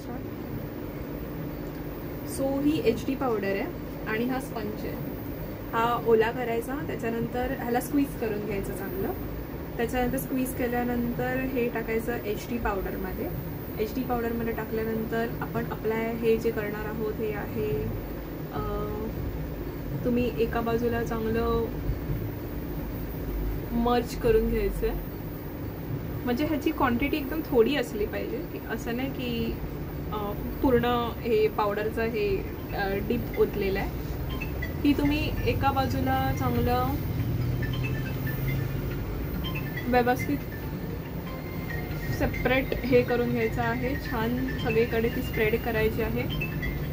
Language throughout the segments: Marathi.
स्टार्ट. सो ही HD पावडर आहे आणि हा स्पंज आहे. हा ओला करायचा, त्याच्यानंतर ह्याला स्क्वीज करून घ्यायचं चांगलं. त्याच्यानंतर स्क्वीज केल्यानंतर हे टाकायचं HD पावडरमध्ये. HD पावडरमध्ये टाकल्यानंतर आपण अप्लाय हे जे करणार आहोत हे आहे, तुम्ही एका बाजूला चांगलं मर्ज करून घ्यायचं आहे. म्हणजे ह्याची क्वांटिटी एकदम थोडी असली पाहिजे, की असं नाही की पूर्ण हे पावडरचं हे डीप ओतलेलं आहे. ही तुम्ही एका बाजूला चांगलं व्यवस्थित सेपरेट हे करून घ्यायचं आहे. छान सगळीकडे ती स्प्रेड करायची आहे.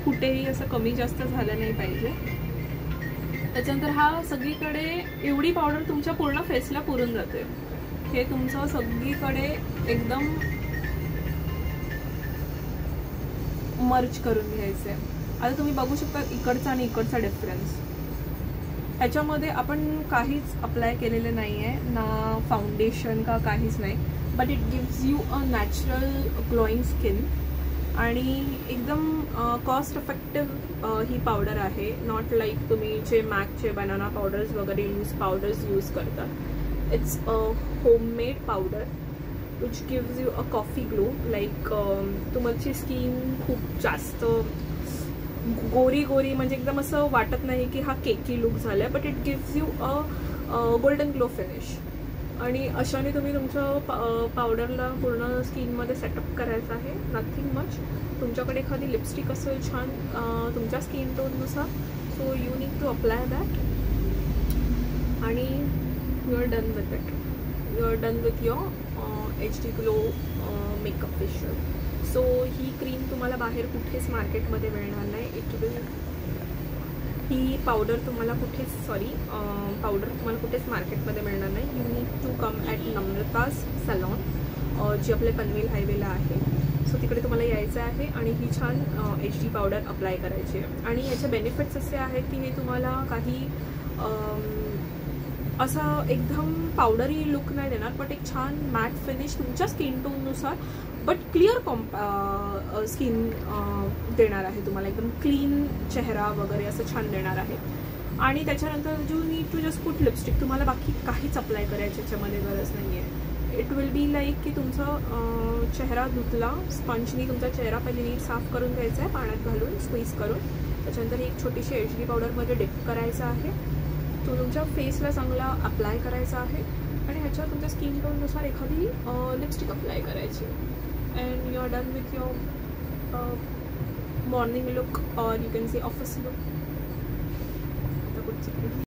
कुठेही असं कमी जास्त झालं नाही पाहिजे. त्याच्यानंतर हा सगळीकडे एवढी पावडर तुमच्या पूर्ण फेसला पुरून जाते. हे तुमचं सगळीकडे एकदम मर्ज करून घ्यायचं आहे. आता तुम्ही बघू शकता इकडचा आणि इकडचा डिफरन्स. ह्याच्यामध्ये आपण काहीच अप्लाय केलेलं नाही आहे, ना फाउंडेशन का काहीच नाही. But it gives you a natural glowing skin आणि एकदम कॉस्ट इफेक्टिव्ह ही पावडर आहे. नॉट लाईक तुम्ही जे मॅकचे बनाना पावडर्स वगैरे पावडर्स यूज करतात. It's a homemade powder which gives you a coffee glow. Like तुमची स्किन खूप जास्त गोरी गोरी म्हणजे एकदम असं वाटत नाही की हा केकी लुक झाला आहे. But it gives you a golden glow finish. आणि अशाने तुम्ही तुमच्या पावडरला पूर्ण स्किनमध्ये सेटअप करायचं आहे. Nothing much. तुमच्याकडे एखादी लिपस्टिक असेल छान तुमच्या स्किन टोननुसार, so you need to apply that आणि you are done with it. You are done with your HD glow makeup facial. So ही क्रीम तुम्हाला बाहेर कुठेच मार्केटमध्ये मिळणार नाही. ही पावडर तुम्हाला कुठेच मार्केटमध्ये मिळणार नाही. You need to come at Namrata's salon जी आपल्या पनवेल हायवेला आहे. सो तिकडे तुम्हाला यायचं आहे आणि ही छान HD पावडर अप्लाय करायची आहे. आणि याचे बेनिफिट्स असे आहेत की हे तुम्हाला काही असा एकदम पावडरी लुक नाही देणार, बट एक छान मॅट फिनिश तुमच्या स्किन टोननुसार बट क्लिअर स्किन देणार आहे तुम्हाला. एकदम क्लीन चेहरा वगैरे असं छान देणार आहे. आणि त्याच्यानंतर you need to just put lipstick. तुम्हाला बाकी काहीच अप्लाय करायची याच्यामध्ये गरज नाही आहे. इट विल बी लाईक की तुमचा चेहरा धुतला, स्पंजनी तुमचा चेहरा पहिले नीट साफ करून घ्यायचा आहे पाण्यात घालून स्क्वीज करून. त्याच्यानंतर एक छोटीशी HD पावडरमध्ये डिप करायचं आहे. तो तुमच्या फेसला चांगला अप्लाय करायचा आहे आणि ह्याच्यावर तुमच्या स्किन टोननुसार एखादी लिपस्टिक अप्लाय करायची. And you are done with your morning look और you can say office look.